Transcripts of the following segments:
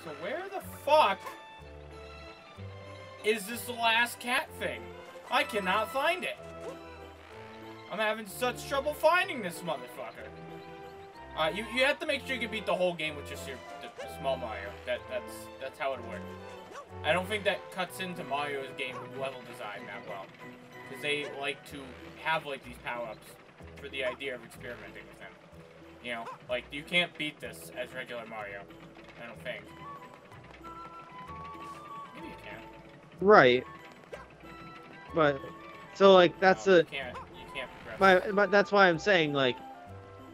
So where the fuck is this last cat thing? I cannot find it. I'm having such trouble finding this motherfucker. You have to make sure you can beat the whole game with just the small Mario. That's how it works. I don't think that cuts into Mario's game level design that well, because they like to have like these power-ups for the idea of experimenting with them. You know, like you can't beat this as regular Mario. I don't think. Maybe you can. Right. But so like that's no, a. You can't progress. But that's why I'm saying like.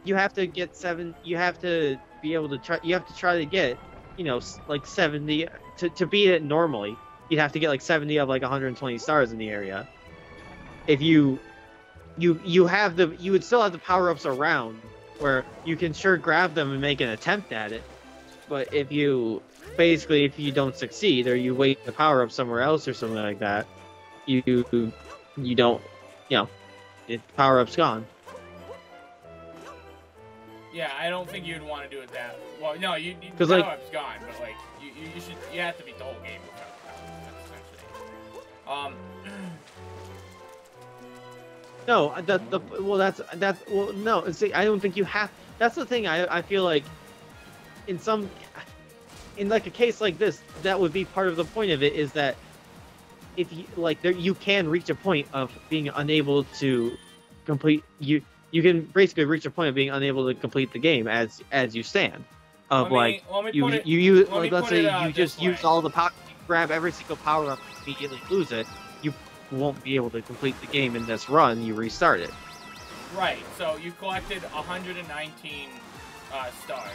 You have to get 7. You have to be able to try. You have to try to get, you know, like 70 to beat it normally. You'd have to get like 70 of like 120 stars in the area. If you have the, you would still have the power-ups around where you can sure grab them and make an attempt at it. But if you don't succeed or you wait the power-up somewhere else or something like that, you don't, you know, the power-up's gone. Yeah, I don't think you'd want to do it that. Well, no, the power-up's gone, but like you have to beat the whole game without the power-up, essentially. No, see, I don't think you have. That's the thing. I feel like in like a case like this, that would be part of the point of it, is that if you you can reach a point of being unable to complete You can basically reach a point of being unable to complete the game as you stand. Of let's say you just use all the power, grab every single power up, and immediately lose it. You won't be able to complete the game in this run. You restart it. Right. So you collected 119 stars,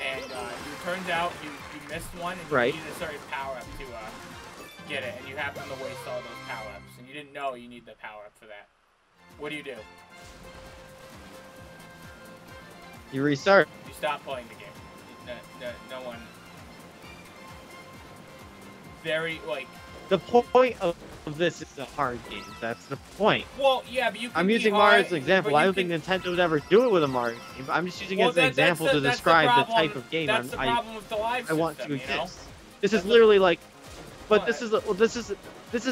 and it turns out you missed one, and you needed a certain power up to get it, and you happen to waste all those power ups, and you didn't know you need the power up for that. What do? You restart. You stop playing the game. No one. Very, like... The point of this is a hard game. That's the point. Well, yeah, but you can I'm using Mario as an example. I don't think Nintendo would ever do it with a Mario game. I'm just using it as an example to describe the type of game that's the problem with the live system, I want to exist. You know? This is literally like... But this is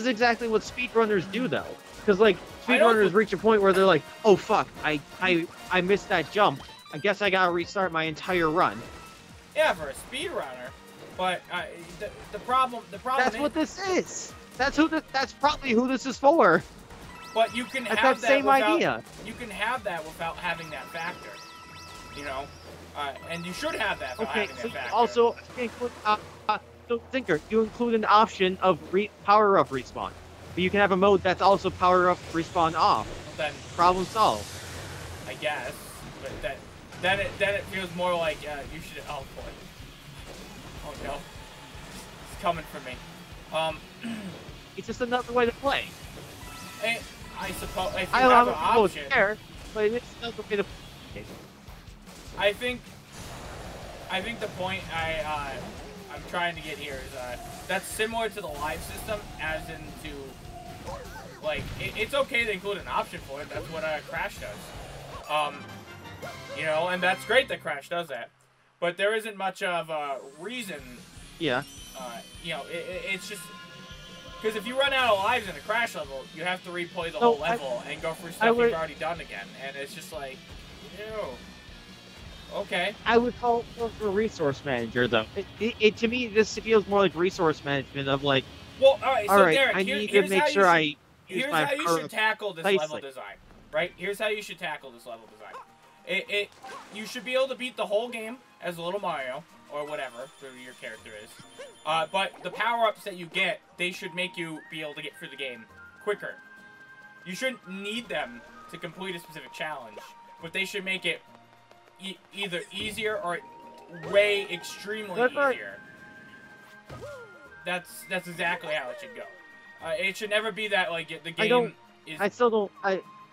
exactly what speedrunners do, though. Because, like, speedrunners reach a point where they're like, oh, fuck, I missed that jump. I guess I gotta restart my entire run. Yeah, for a speedrunner, but the problem. That's what this is. That's probably who this is for. But you can have that same idea. You can have that without having that factor. You know, and you should have that without having that factor. Also, so Zinker, you include an option of power-up respawn, but you can have a mode that's also power-up respawn off. Well, then, problem solved. I guess, but then it feels more like you should. Oh boy. Oh no. It's coming for me. It's just another way to play. I suppose if you have an option. There, but it's another way to play. I think the point I'm trying to get here is that's similar to the live system, as into like it's okay to include an option for it. That's what Crash does. You know, and that's great that Crash does that. But there isn't much of a reason. Yeah. You know, it's just because if you run out of lives in a Crash level, you have to replay the whole level and go through stuff you've already done again, and it's just like, ew. Okay. I would call it a resource manager, though. To me, this feels more like resource management of like. Well, all right. So Derek, I need to make sure I. Here's how you should tackle this level design, right? Here's how you should tackle this level design. You should be able to beat the whole game as a little Mario, or whatever your character is. But the power-ups that you get, they should make you be able to get through the game quicker. You shouldn't need them to complete a specific challenge, but they should make it either easier or way extremely easier. That's exactly how it should go. It should never be that like the game is. I still don't.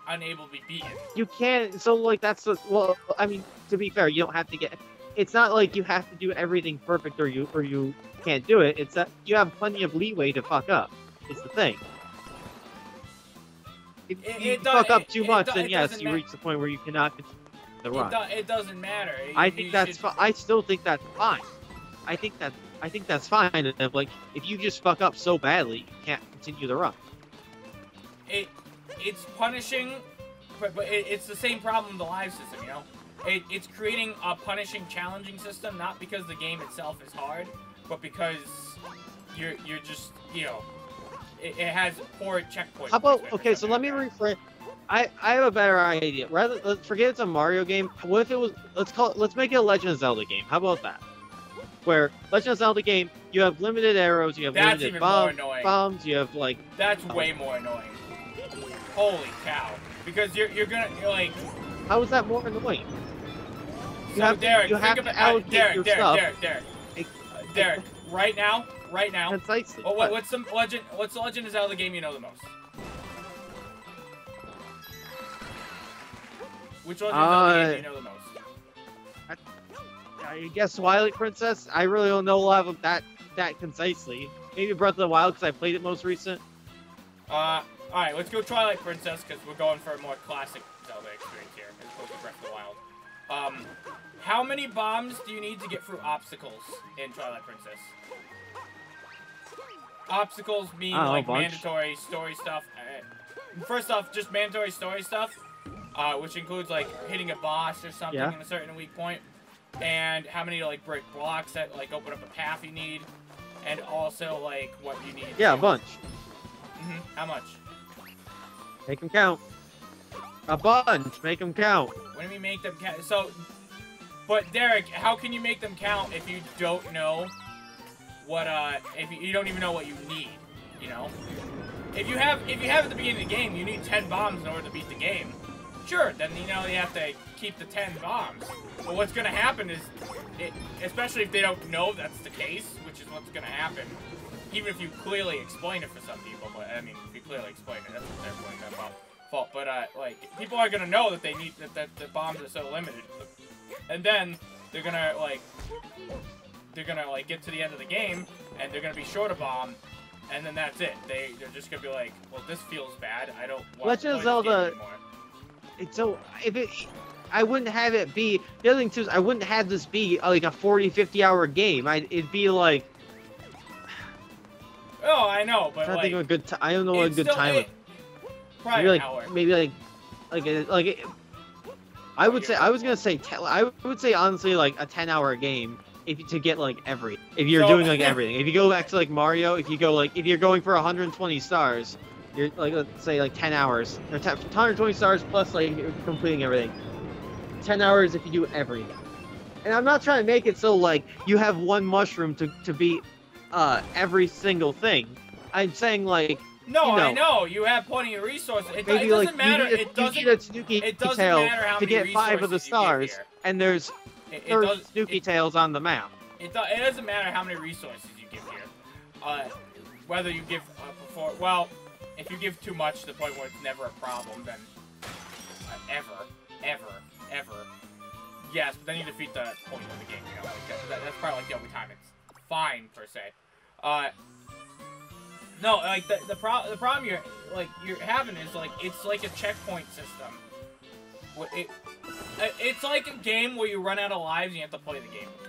Unable to be beaten. You can't. So like that's well. I mean, to be fair, you don't have to get. It's not like you have to do everything perfect or you can't do it. It's that you have plenty of leeway to fuck up. It's the thing. If you fuck up too much, then yes, you reach the point where you cannot continue the run. It doesn't matter. I think that's. I still think that's fine. I think that's fine. If like if you just fuck up so badly, you can't continue the run. It's punishing, but it's the same problem with the live system, you know. It's creating a punishing, challenging system, not because the game itself is hard, but because you're just, you know, it has poor checkpoints. How about okay? So let me rephrase. I have a better idea. Let's forget it's a Mario game. What if it was? Let's make it a Legend of Zelda game. How about that? Where Legend of Zelda game, you have limited arrows, you have limited bombs, you have like. That's way more annoying. Holy cow! Because you're like. How is that more annoying? You have to allocate your stuff. Derek, right now. Concisely. Well, what's the Legend of Zelda game you know the most? Which Legend of Zelda game do you know the most? I guess Twilight Princess. I really don't know a lot of that concisely. Maybe Breath of the Wild because I played it most recent. Alright, let's go Twilight Princess because we're going for a more classic Zelda experience here as opposed to Breath of the Wild. How many bombs do you need to get through obstacles in Twilight Princess? Obstacles mean like mandatory story stuff. First off, just mandatory story stuff, which includes like hitting a boss or something in a certain weak point, and how many like brick blocks that like open up a path you need, and also like what you need. Yeah, a bunch. How much? Make them count. A bunch. Make them count. What do you mean make them count? So, but Derek, how can you make them count if you don't know what if you don't even know what you need? You know, if you have at the beginning of the game, you need 10 bombs in order to beat the game. Sure, then you know you have to keep the 10 bombs. But what's gonna happen is, especially if they don't know that's the case, which is what's gonna happen. Even if you clearly explain it for some people, but I mean, if you clearly explain it, that's what they're pointing that fault. But like people are gonna know that they need that the bombs are so limited, and then they're gonna get to the end of the game and they're gonna be short a bomb, and then that's it. They're just gonna be like, well, this feels bad. I don't want to play this game anymore. So I wouldn't have it be. The other thing too is I wouldn't have this be like a 40-50 hour game. It'd be like. Oh, I know, but I like, think of a good. I don't know what a good time. Probably maybe an hour. Maybe I would say I was gonna say I would say honestly like a 10-hour game to get like if you're doing like everything. If you go back to like Mario, if you're going for 120 stars, you're like let's say like 10 hours or 120 stars plus like completing everything. 10 hours if you do everything. And I'm not trying to make it so like you have one mushroom to beat every single thing. I'm saying like no, you know, I know you have plenty of resources. It maybe doesn't like matter. it doesn't matter how to get 5 of the stars, and there's 30 Snooky Tails on the map. It doesn't matter how many resources you give here. Whether you give well, if you give too much to the point where it's never a problem, then ever, yes, but then you defeat the point of the game. You know, like that's probably like the only time it's fine per se. No, like the problem you're having is like it's like a checkpoint system. It's like a game where you run out of lives and you have to play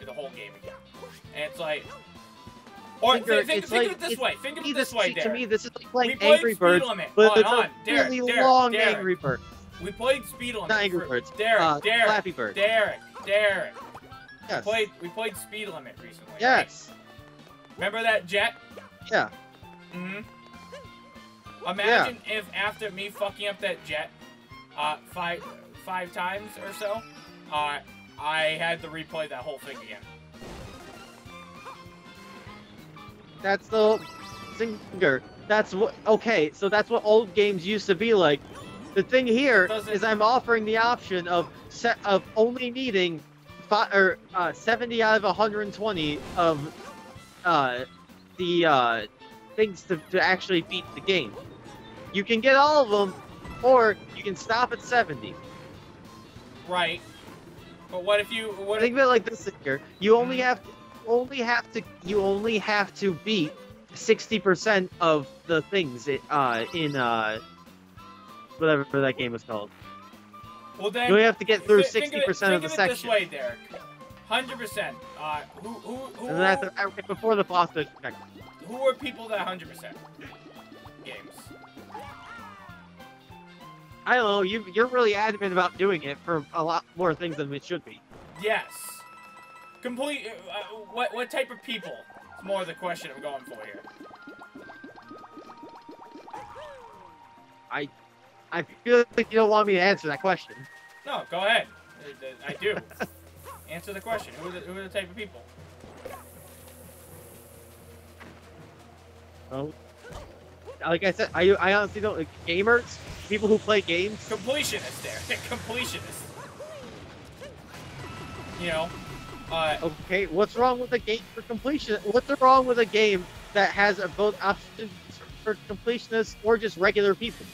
the whole game again. And it's like, or think of it this way. Think of it this way, Derek. To me, this is like playing Angry Birds, but it's a really long Angry Bird. We played Speed Limit. Not Angry Birds. Derek, Flappy Bird. Derek. Yes. We played Speed Limit recently. Yes. Right? Remember that jet? Yeah. Imagine if after me fucking up that jet, five times or so, I had to replay that whole thing again. That's the Zinker. That's what. Okay, so that's what old games used to be like. The thing here is I'm offering the option of only needing 70 out of 120 of the things to actually beat the game. You can get all of them, or you can stop at 70. Right. But what if you? Think of it like this here. You only have to beat 60% of the things in whatever that game was called. Well, then you only have to get through 60% of the section. Think of it this way, Derek. 100%. And then before the boss does. Who are people that 100% games? I don't know. You're really adamant about doing it for a lot more things than it should be. Yes. Complete. What type of people? It's more the question I'm going for here. I feel like you don't want me to answer that question. No, go ahead. I do. Answer the question. Who are the type of people? Oh, like I said, I honestly don't like gamers, people who play games. Completionists there. Completionists. You know. Okay, what's wrong with a game for completion? What's wrong with a game that has both options for completionists or just regular people?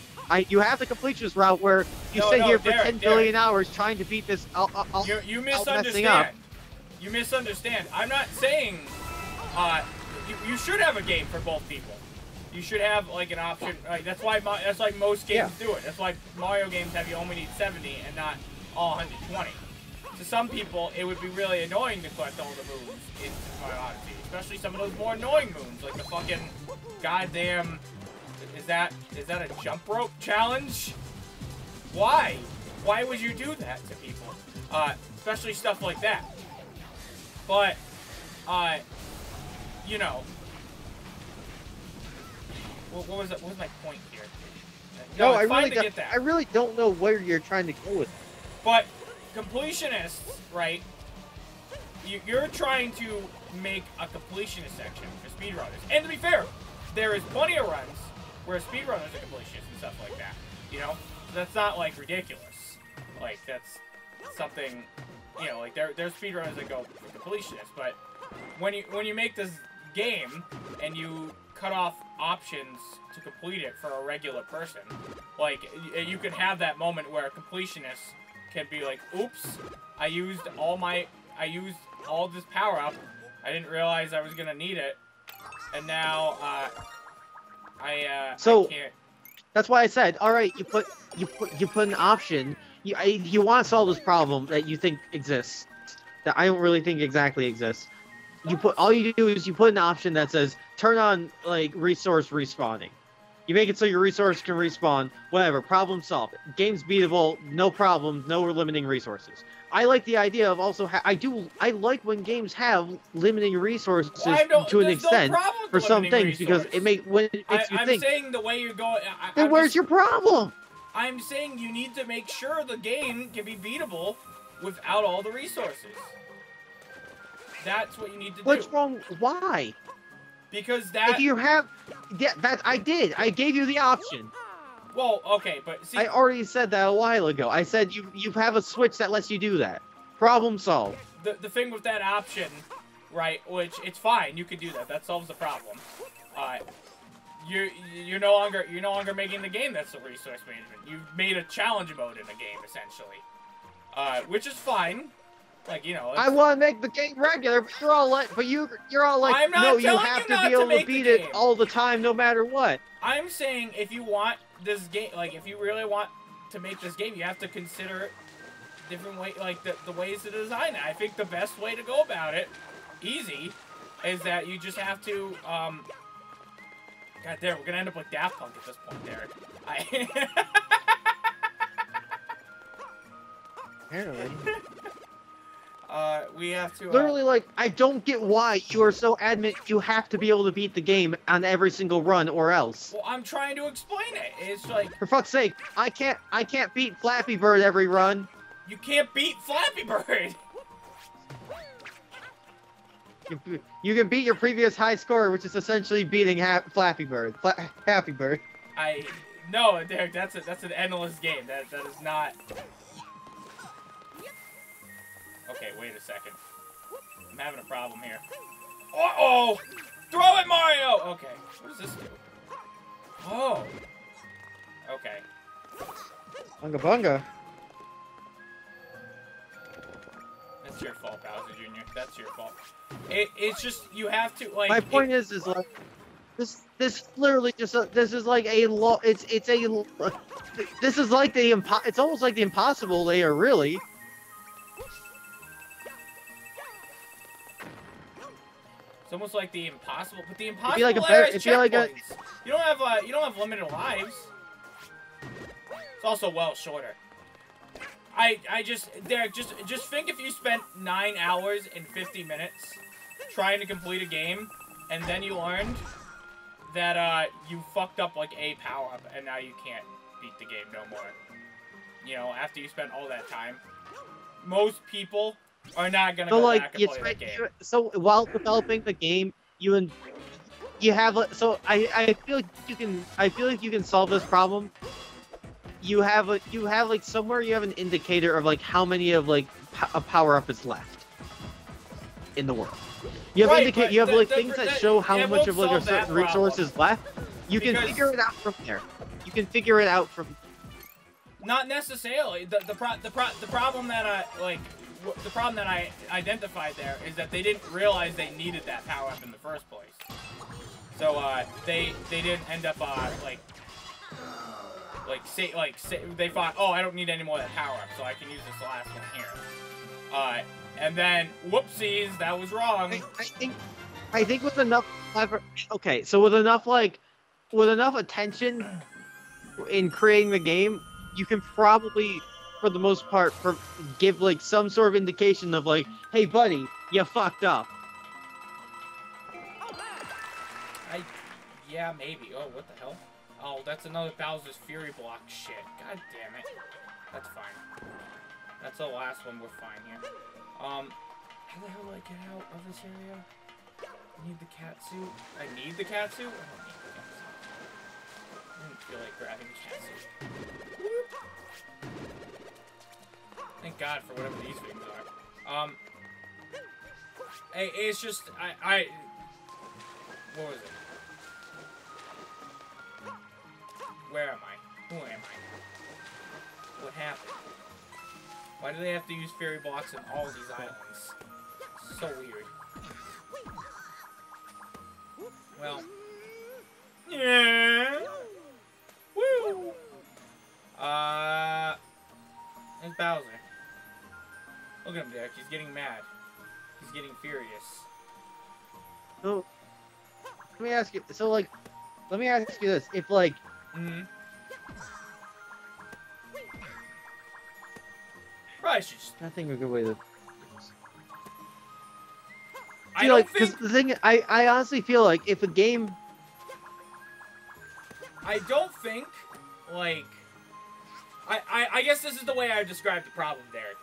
You have the completionist route where you sit here for 10 billion hours trying to beat this. You misunderstand. You misunderstand. I'm not saying you should have a game for both people. You should have like an option. Like that's why most games do it. That's why Mario games have you only need 70 and not all 120. To some people, it would be really annoying to collect all the moons in Mario Odyssey, especially some of those more annoying moons, like the fucking goddamn. Is that a jump rope challenge? Why? Why would you do that to people? Especially stuff like that. But, you know. What was my point here? No, I really don't know where you're trying to go with it. But completionists, right? You're trying to make a completionist section for speedrunners. And to be fair, there is plenty of runs where speedrunners are completionists and stuff like that. You know? So that's not, like, ridiculous. Like, that's something, you know, like, there's speedrunners that go for completionists, but when you make this game and you cut off options to complete it for a regular person, like, you can have that moment where a completionist can be like, oops, I used all this power up, I didn't realize I was gonna need it, and now, I can't. That's why I said, all right, you put an option. You want to solve this problem that you think exists, that I don't really think exactly exists. All you do is you put an option that says turn on like resource respawning. You make it so your resource can respawn. Whatever, problem solved. Game's beatable, no problems, no limiting resources. I like the idea of also I like when games have limiting resources to an extent for some things because it makes you think. I'm saying the way you're going. Then where's your problem? I'm saying you need to make sure the game can be beatable without all the resources. That's what you need to do. What's wrong? Why? Because that. If you have, that I did. I gave you the option. Well, okay, but see, I already said that a while ago. I said you have a switch that lets you do that. Problem solved. The thing with that option, right? Which it's fine, you can do that. That solves the problem. You're no longer making the game that's the resource management. You've made a challenge mode in the game essentially, which is fine. Like, you know, I want to make the game regular, but you're all like, no, you have to be able to beat it all the time, no matter what. I'm saying if you want this game, like, if you really want to make this game, you have to consider different ways, like the ways to design it. I think the best way to go about it, easy, is that you just have to, God damn, we're gonna end up like Daft Punk at this point, Derek. Apparently. We have to... Literally, like, I don't get why you are so adamant you have to be able to beat the game on every single run or else. Well, I'm trying to explain it. It's like... For fuck's sake, I can't beat Flappy Bird every run. You can't beat Flappy Bird! You can beat your previous high score, which is essentially beating Flappy Bird. Happy Bird. No, Derek, that's an endless game. That is not... Okay, wait a second. I'm having a problem here. Uh-oh! Throw it, Mario! Okay, what does this do? Oh. Okay. Bunga bunga. That's your fault, Bowser Jr. That's your fault. It's just, you have to, like... My point is like... This literally just... this is like a... This is like the... It's almost like the impossible layer, really. It's almost like the impossible, but the It'd impossible be like a layer bear, has it'd be like a, checkpoints. You don't have limited lives. It's also well shorter. Derek, just think if you spent 9 hours and 50 minutes trying to complete a game, and then you learned that you fucked up like a power up, and now you can't beat the game no more. You know, after you spent all that time, most people are not gonna go back and play that game. So while developing the game, you have so I feel like you can solve this problem. You have like somewhere you have an indicator of like how many of like a power up is left in the world. You have you have like things that show how much of like a certain resource is left. You can figure it out from there. You can figure it out from. Not necessarily. The problem that I identified there is that they didn't realize they needed that power up in the first place. So they didn't end up they thought, oh, I don't need any more of that power up, so I can use this last one here. And then whoopsies, that was wrong. I think with enough okay, so with enough attention in creating the game, you can probably, for the most part, give like some sort of indication of like, hey buddy, you fucked up. Yeah, maybe. Oh, what the hell? Oh, that's another Bowser's Fury block shit. God damn it. That's fine. That's the last one. We're fine here. How the hell do I get out of this area? I need the cat suit. I need the cat suit? I don't need the cat suit. I didn't feel like grabbing the cat suit. Thank God for whatever these things are. Hey, it's just, what was it? Where am I? Who am I? What happened? Why do they have to use fairy blocks in all these islands? So weird. Well. Yeah. Woo! There's Bowser. Look at him, Derek. He's getting mad. He's getting furious. So, let me ask you. So, like, let me ask you this: if, like, Probably should just. I think a good way to. I don't think. Because the thing, I honestly feel like if a game. I don't think, like. I guess this is the way I describe the problem, Derek.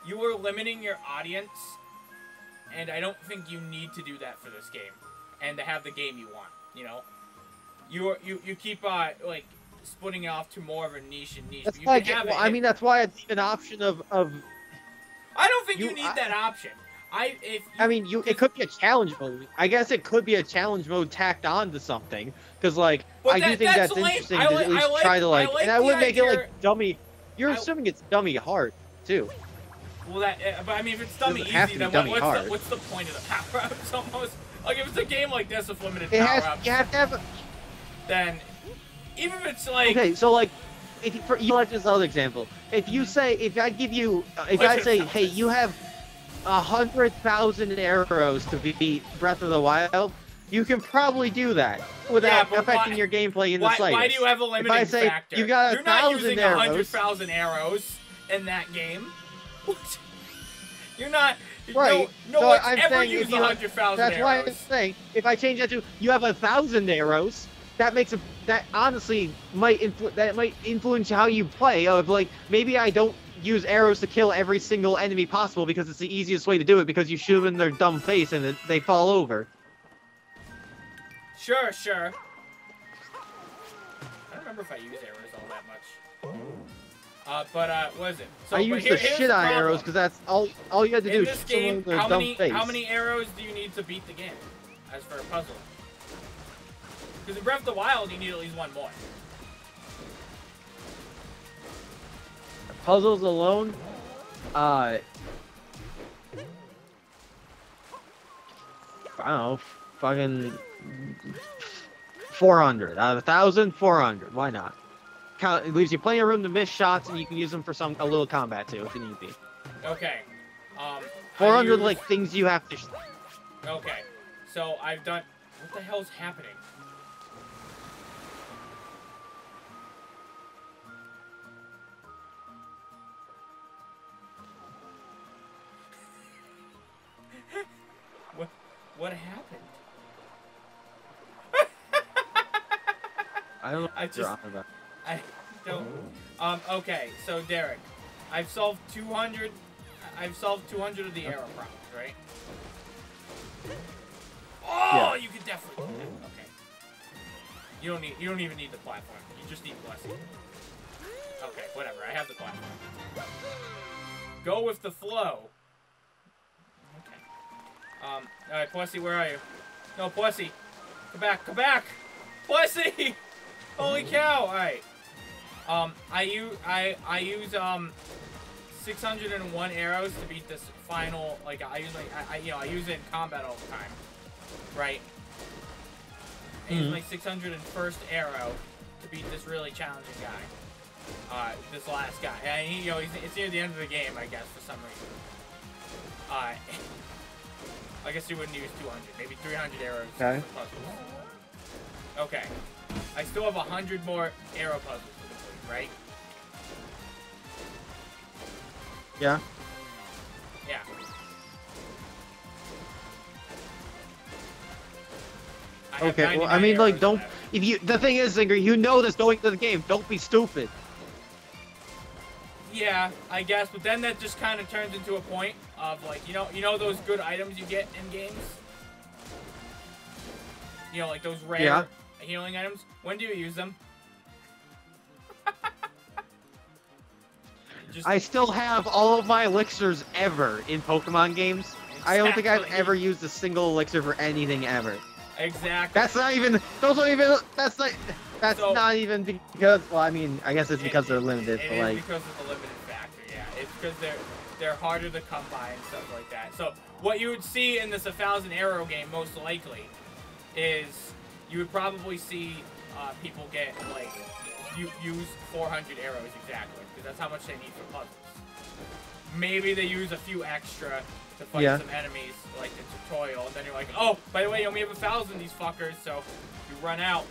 You are limiting your audience, and I don't think you need to do that for this game, and to have the game you want. You know, you keep like splitting it off to more of a niche and niche. That's why I mean, that's why it's an option of. I don't think you need that option. It could be a challenge mode. I guess it could be a challenge mode tacked on to something, because like I do think that's interesting to at least try to like, and I would make it like dummy. You're assuming it's dummy hard too. Well, but I mean, if it's dummy easy, then what's the point of the power ups? Almost like if it's a game like this with limited power ups, you have to have. Then even if it's like so like. For you, like this other example, if I say, hey, you have 100,000 arrows to beat Breath of the Wild, you can probably do that without affecting your gameplay in the slightest. Why do you have a limiting factor? You got You're not using 1,000 100,000 arrows in that game. You're not. Right. No one's ever used 100,000 arrows. That's why I'm saying, if I change that to, you have 1,000 arrows, that honestly might influence how you play. Of like, maybe I don't use arrows to kill every single enemy possible because it's the easiest way to do it, because you shoot them in their dumb face and they fall over. Sure. I don't remember if I use arrows all that much. But what is it? So, I use the shit out of arrows because that's all you had to do. In this game, how many arrows do you need to beat the game? As for a puzzle. Because in Breath of the Wild, you need at least one more. Puzzles alone, I don't know, fucking 400 out of 1,000, 400. Why not? It leaves you plenty of room to miss shots, and you can use them for a little combat too, if you need be. Okay. 400 like things you have to. Okay. So I've done. What the hell's happening? What happened? I don't know I what you're just- on about. I don't. Okay, so Derek, I've solved 200. I've solved 200 of the arrow problems, right? Oh, Yeah. you could definitely do that. Okay. You don't even need the platform. You just need blessing. Okay, whatever. I have the platform. Go with the flow. Okay. All right, Plessy, where are you? No, Plessy, come back, come back, Plessy! Holy cow! All right. I use 601 arrows to beat this final. Like I use it in combat all the time, right? I use my 601st arrow to beat this really challenging guy. This last guy. And he, it's near the end of the game, I guess, for some reason. I guess you wouldn't use 200, maybe 300 arrows. Okay. For puzzles. Okay. I still have 100 more arrow puzzles to complete, right? Yeah. Yeah. I have Okay. Well, I 99 mean, like, arrows don't. left. If you, the thing is, Zinker, you know this going to the game. Don't be stupid. Yeah, I guess, but then that just kind of turns into a point of like, you know those good items you get in games. You know, like those rare healing items. When do you use them? Just, I still have all of my elixirs ever in Pokemon games. I don't think I've Exactly. ever used a single elixir for anything ever. exactly. That's not even. Those aren't even. That's not. That's So- not even because. Well, I mean, I guess it's because they're limited. It But is like, because of the limited factor. Yeah, it's because they're harder to come by and stuff like that. So what you would see in this 1,000 arrow game most likely is you would probably see people get like use 400 arrows exactly because that's how much they need for puzzles. Maybe they use a few extra to fight some enemies like the tutorial, and then you're like, oh, by the way, you only have 1,000 these fuckers, so you run out.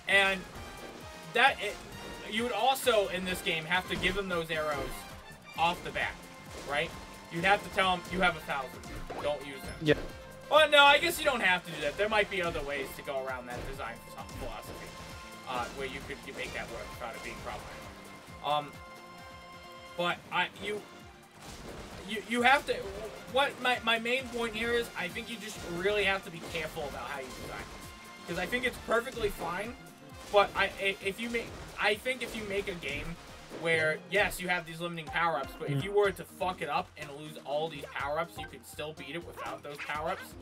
And you would also in this game have to give them those arrows off the bat, right? You'd have to tell them you have 1,000, don't use them. yeah. Well, no, I guess you don't have to do that. There might be other ways to go around that design philosophy, where you could make that work without it being problematic. But you have to. What my main point here is, I think you just really have to be careful about how you design this, because I think it's perfectly fine. But I think if you make a game where, yes, you have these limiting power-ups, but if you were to fuck it up and lose all these power-ups, you could still beat it without those power-ups.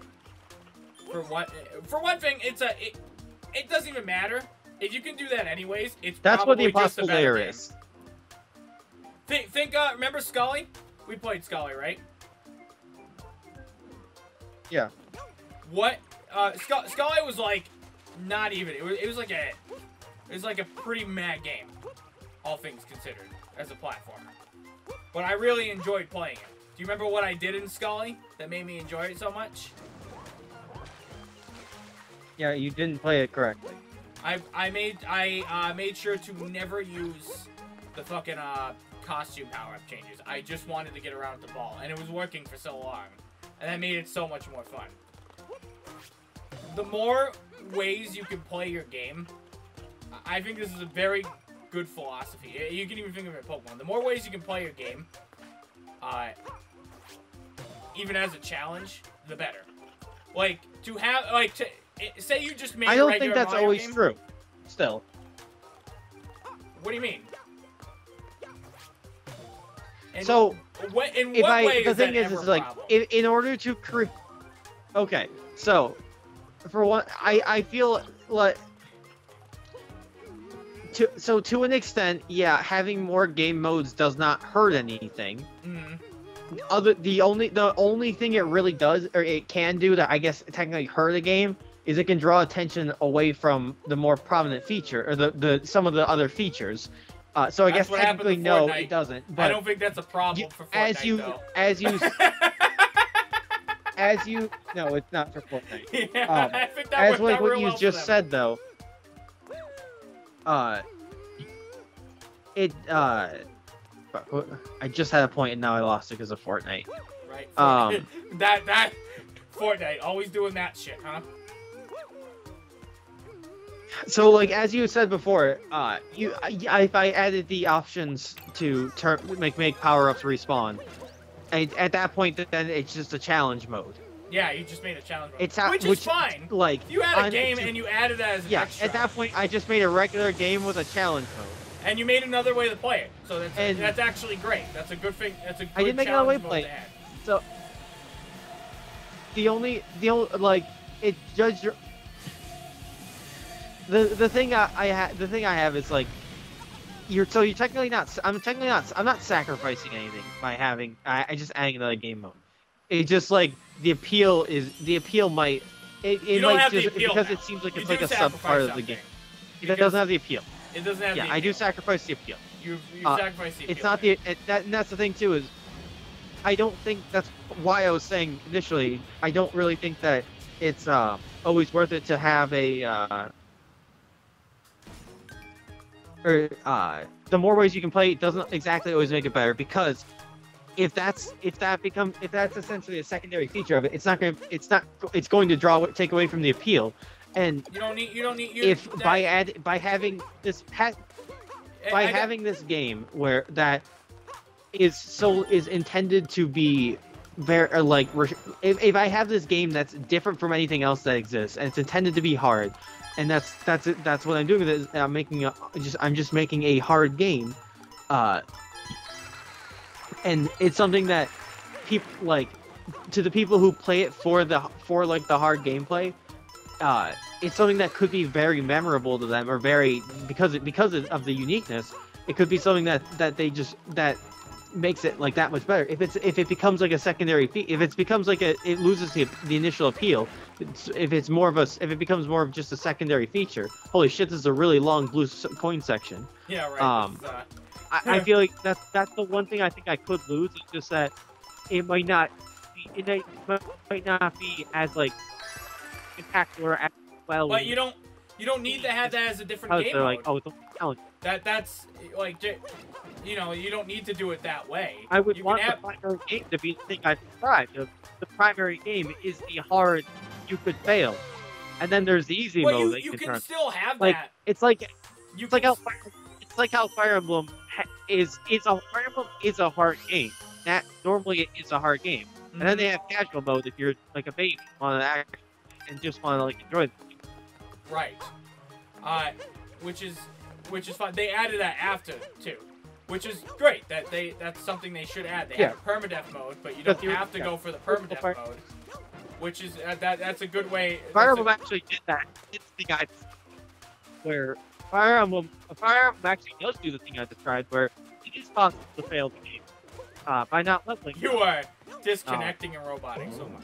For one thing, it doesn't even matter. If you can do that anyways, it's That's what the probably just a impossible better layer game. is. Remember Scully? We played Scully, right? Yeah. What? Scully was like, not even. It was like a pretty mad game, all things considered, as a platformer. But I really enjoyed playing it. Do you remember what I did in Scully that made me enjoy it so much? Yeah, you didn't play it correctly. I made sure to never use the fucking costume power-up changes. I just wanted to get around the ball, and it was working for so long, and that made it so much more fun. The more ways you can play your game, I think this is a very good philosophy. You can even think of it in Pokemon. The more ways you can play your game, even as a challenge, the better. Like, say you just made I a don't regular think that's Mario always game. true. Still. What do you mean? And So, in what if way the is thing that is, ever it's a like, problem? in order to create. Okay, so, for one, I feel like. To an extent, yeah, having more game modes does not hurt anything. The only thing it really does, or it can do, that I guess technically hurt a game, is it can draw attention away from the more prominent feature, or the some of the other features. So I That's guess what happened technically to no, Fortnite. it doesn't. But I don't think that's a problem for Fortnite, though. as you no, it's not for Fortnite. Yeah, I think that As worked like out what real you well for just them. said though, it fuck, I just had a point and now I lost it because of Fortnite. Right. Um, that Fortnite always doing that shit, huh? So like as you said before, if I added the options to make power-ups respawn, and at that point then it's just a challenge mode. Yeah, you just made a challenge mode, It's which is fine. Like you had a game and you added it as an extra. At that point I just made a regular game with a challenge mode. And you made another way to play it, so that's actually great. That's a good thing. That's a good I didn't make another way to play it. So the only like it judged your. The thing I have is like you're technically not I'm not sacrificing anything by having I just adding another game mode. It's just like the appeal might you don't might have just the appeal because now. it seems like You it's like do a sub part of the game. It doesn't have the appeal. It doesn't have the appeal. I do sacrifice the appeal. You sacrifice the appeal. It's not and that's the thing too is I don't think that's why I was saying initially I don't really think that it's always worth it to have a the more ways you can play it doesn't exactly always make it better because if that's essentially a secondary feature of it, it's going to take away from the appeal. And by having this having this game where that is intended to be very like if I have this game that's different from anything else that exists and it's intended to be hard. And that's what I'm doing with it. I'm just making a hard game, and it's something that people like to the people who play it for the hard gameplay. It's something that could be very memorable to them, or because of the uniqueness. It could be something that makes it like that much better. If it becomes like a secondary if it becomes like it loses the initial appeal. If it becomes more of just a secondary feature. Holy shit! This is a really long blue coin section. Yeah, right. I feel like that's the one thing I think I could lose. It's just that it might not be as like impactful or as well. But you don't need to have that as a different game mode. Like, oh, it's a challenge. That's like you don't need to do it that way. I would want the primary game to be the thing I described. The primary game is the hard you could fail, and then there's the easy mode that you can can turn. still have like, that. It's like how Fire Emblem is a hard game. That normally it is a hard game, and then they have casual mode if you're like a baby on act and just want to like enjoy it. Right. Which is fine. They added that after too, which is great. That's something they should add. They have a permadeath mode, but you don't have to go for the permadeath mode. Which is that's a good way. Fire Emblem actually did that. It's the guy where Fire Emblem actually does do the thing I described, where it is possible to fail the game by not leveling. You are disconnecting and roboting so much.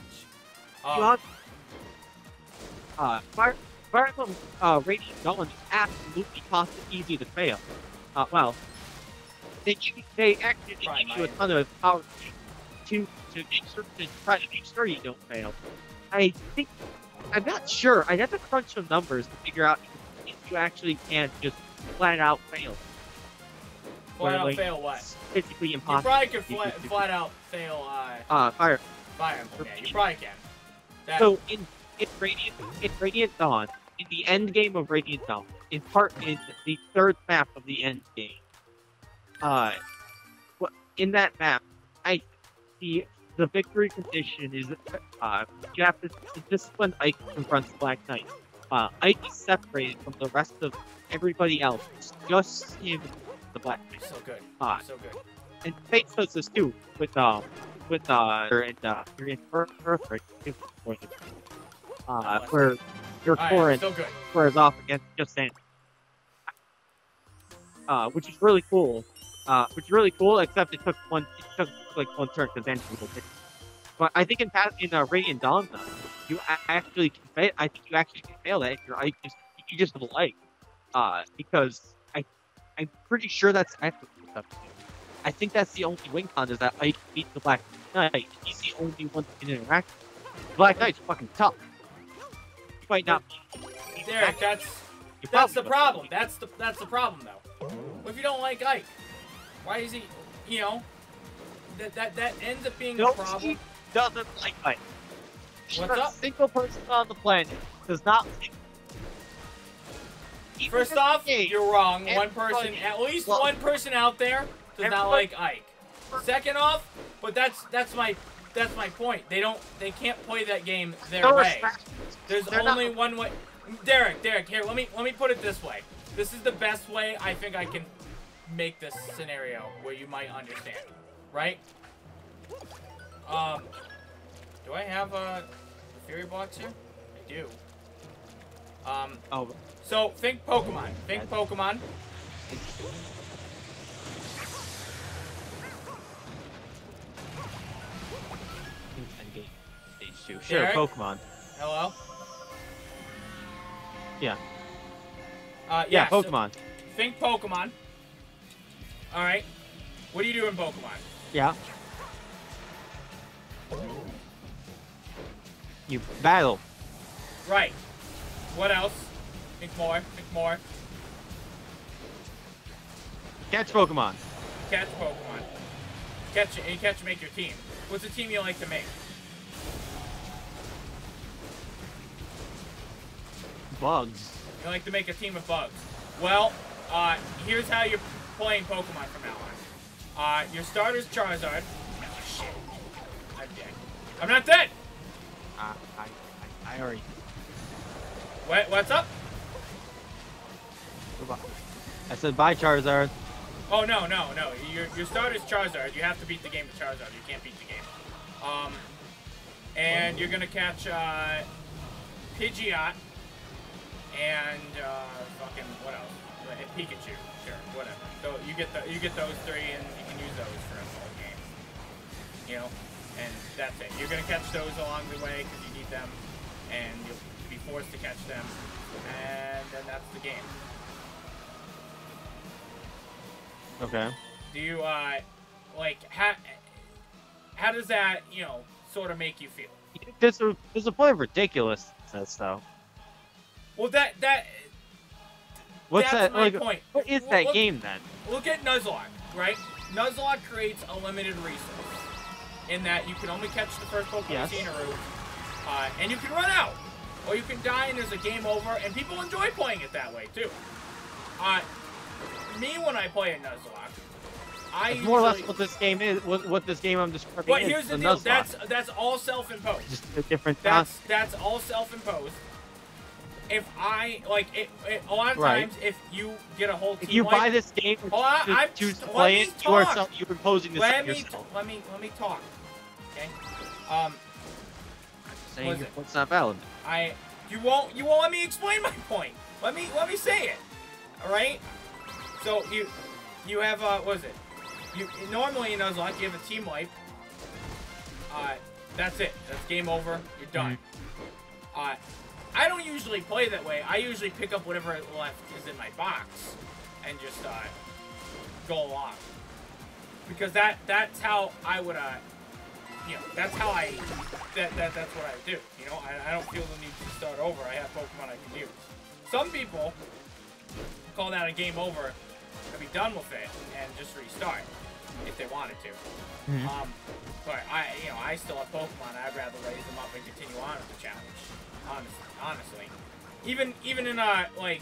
Fire Emblem Radiant Dawn is absolutely easy to fail. They actually give you a ton of power to try to make sure you don't fail. I'm not sure. I'd have to crunch some numbers to figure out if you actually can just flat out fail. Flat out fail what? It's physically impossible. You probably could flat out fail Fire. Yeah, you probably can. So in Radiant Dawn, in the end game of Radiant Dawn, in the third map of the end game, in that map, the victory condition is you have to discipline Ike confronts Black Knight. Ike is separated from the rest of everybody else. It's just him, the Black Knight. So good. So good. And Fate does this too with you're in Perfect, where your Torrent squares off against just Sand. Which is really cool. Except it took like one turn to eventually hit. But I think in Radiant Dawn though, you actually can fail. I think you actually can fail that if you just like, because I'm pretty sure that's actually stuff. I think that's the only win con is that Ike beats the Black Knight. He's the only one that can interact with. Black Knight's fucking tough. You might not. Derek, that's the problem. That's the problem though. What if you don't like Ike? Why is he? You know, that ends up being a problem. He doesn't like Ike. What's Not up? a single person on the planet does not like. First off, you're wrong. One person, Everybody- at least well, one person out there does not like Ike. Second off, but that's my point. They can't play that game their way. There's only one way. Derek, here, let me put it this way. This is the best way I think I can make this scenario where you might understand, right? Do I have the Fury blocks here? I do. Oh. So think Pokemon. Think Pokemon. Sure, Derek? Pokemon. Hello? Yeah. Yeah, Pokemon. So think Pokemon. Alright. What do you do in Pokemon? Yeah. You battle. Right. What else? Think more. Think more. Catch Pokemon. Catch Pokemon. Catch it. You catch and make your team. What's a team you like to make? Bugs. You like to make a team of bugs. Well, here's how you're playing Pokemon from now on. Your starter's Charizard. Shit. I'm dead. I'm not dead! I already. What's up? I said bye, Charizard. Oh, no. Your starter's Charizard. You have to beat the game with Charizard. You can't beat the game. And you're gonna catch, Pidgeot. And, fucking, what else? Pikachu. Sure, whatever. So you get those three, and you can use those for the whole game. You know? And that's it. You're gonna catch those along the way, because you need them, and you'll be forced to catch them. And then that's the game. Okay. Do you, like, how does that, you know, sort of make you feel? There's a point of ridiculousness, though. Well, What's that's that? my Like, point. what is that game then? Look at Nuzlocke, right? Nuzlocke creates a limited resource in that you can only catch the first Pokemon Yes. you see in a route, and you can run out, or you can die and there's a game over, and people enjoy playing it that way too. Me, when I play a Nuzlocke, I It's more or less what this game is. What this game I'm describing But is. here's the a deal. Nuzlocke. That's all self-imposed. Just a different. That's all self-imposed. If I like it, a lot of Right. times, if you get a whole team, If you like, buy this game I'm to choose to let play me it, you are talk. you're imposing this let on me yourself. let me talk. Okay. Saying what is your it? point's not valid. You won't let me explain my point. Let me say it. All right. So you have what is it? You normally in Nuzlocke you have a team wipe. That's it. That's game over. You're done. I don't usually play that way. I usually pick up whatever left is in my box and just go along. Because that's how I would you know, that's how that's what I do. You know, I don't feel the need to start over. I have Pokemon I can use. Some people call that a game over and be done with it and just restart if they wanted to. Mhm. But I still have Pokemon. I'd rather raise them up and continue on with the challenge. Honestly, even in like,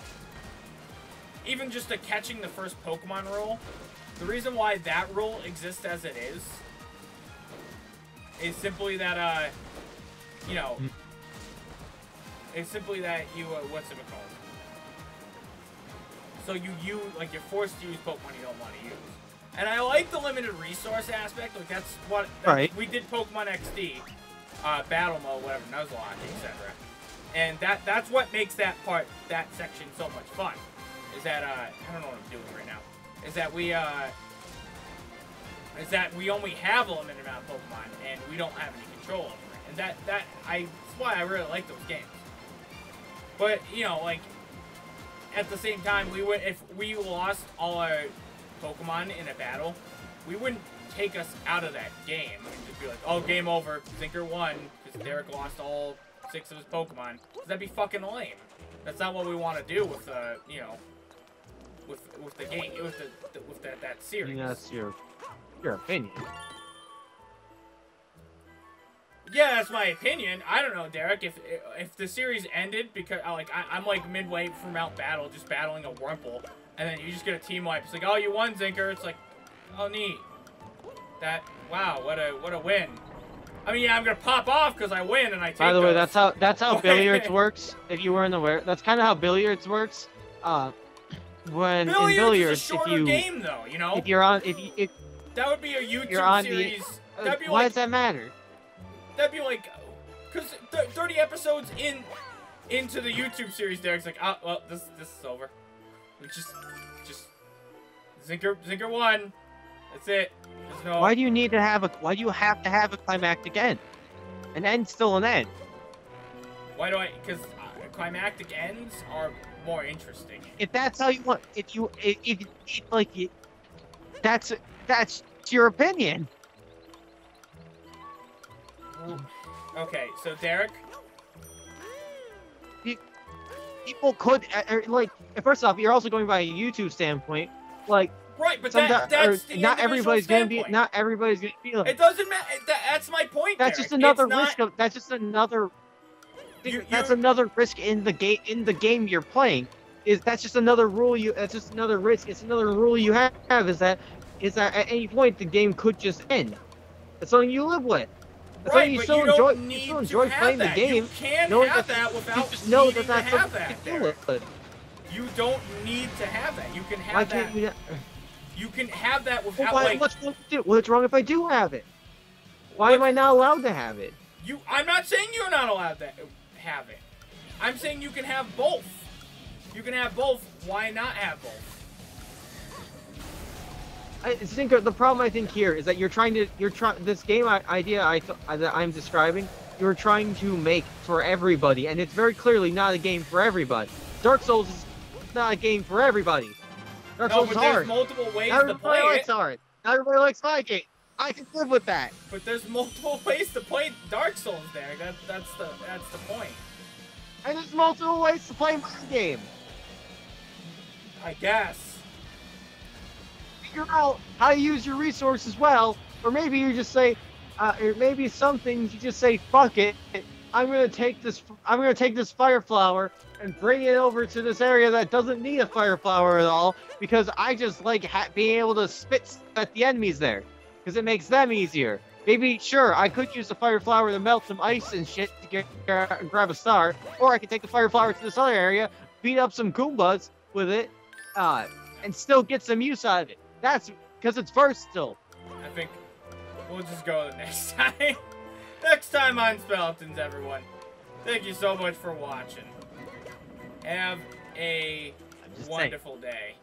even just a catching the first Pokemon rule. The reason why that rule exists as it is simply that you know, it's simply that you what's it called? So you like you're forced to use Pokemon you don't want to use. And I like the limited resource aspect. Like that's Right. We did Pokemon XD, Battle Mode, whatever, Nuzlocke, etc. And that's what makes that section so much fun. Is that I don't know what I'm doing right now. Is that we only have a limited amount of Pokemon and we don't have any control over it. And that's why I really like those games. But you know, like at the same time, if we lost all our Pokemon in a battle, we wouldn't take us out of that game. And just be like, oh, game over. Zinker won because Derek lost all 6 of his Pokemon. That'd be fucking lame. That's not what we want to do with the, you know, with the game, with that series. I mean, that's your opinion. Yeah, that's my opinion. I don't know, Derek. If the series ended because I'm like midway from Mount Battle, just battling a Wurmple, and then you just get a team wipe. It's like, oh, you won, Zinker. It's like, oh, neat. Wow, what a win. I mean, yeah, I'm gonna pop off because I win and I take. By the way, those. that's how billiards works. If you weren't aware, that's kind of how billiards works. When billiards in billiards, is a shorter game, though, you know. If you're on, if that would be a YouTube you're on series. That'd be why like, does that matter? That'd be like, because 30 episodes into the YouTube series, Derek's like, oh, well, this is over. We just Zinker won. That's it. There's no. Why do you have to have a climactic end? An end's still an end. Why do I? Because climactic ends are more interesting. If that's how you want, that's your opinion. Okay, so Derek. People could like. First off, you're also going by a YouTube standpoint, like. Right, but that's the not everybody's standpoint. gonna be. Not everybody's gonna be like. It doesn't matter. That's my point. That's Derek. just another it's risk. not... That's just another. That's another risk in the game. In the game you're playing, that's just another rule. That's just another risk. It's another rule you have. Is that at any point the game could just end. That's something you live with. That's right, you but still you enjoy. don't need You still to enjoy have playing that. the game. You can have that without you just know needing that that's to have something that. you do with. You don't need to have that. You can have Why that. can't you? You can have that without Well, like. What's wrong if I do have it? Why am I not allowed to have it? I'm not saying you're not allowed to have it. I'm saying you can have both. You can have both. Why not have both? Zinker, the problem I think here is that this game idea that I'm describing, you're trying to make for everybody, and it's very clearly not a game for everybody. Dark Souls is not a game for everybody. Dark Souls is hard. There's multiple ways Not to play everybody likes it. hard. Not everybody likes my game. I can live with that. But there's multiple ways to play Dark Souls, there. That's the point. And there's multiple ways to play my game. I guess. Figure out how to use your resources well, or maybe you just say, or maybe some things you just say, fuck it. I'm gonna take this fire flower and bring it over to this area that doesn't need a fire flower at all, because I just like being able to spit at the enemies there, because it makes them easier. Maybe, sure, I could use the fire flower to melt some ice and shit to grab a star, or I could take the fire flower to this other area, beat up some Goombas with it, and still get some use out of it. That's because it's versatile. I think we'll just go the next time. Next time on Speletons, everyone. Thank you so much for watching. Have a wonderful day.